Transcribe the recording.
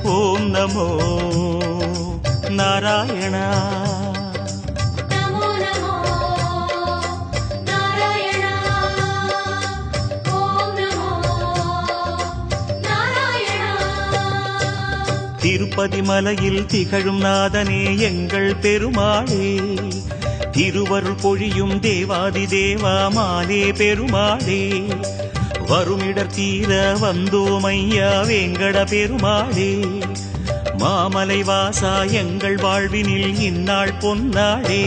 ஓம் நமோ நாராயணா. திருப்பதி மலையில் திகழும் நாதனே எங்கள் பெருமாளே, திருவருள் பொழியும் தேவாதி தேவா மாலே பெருமாளே, வருமிடர் தீர வந்தோம் ஐயா வேங்கட பெருமாளே, மாமலை வாசா எங்கள் வாழ்வினில் இந்நாள் பொன்னாளே.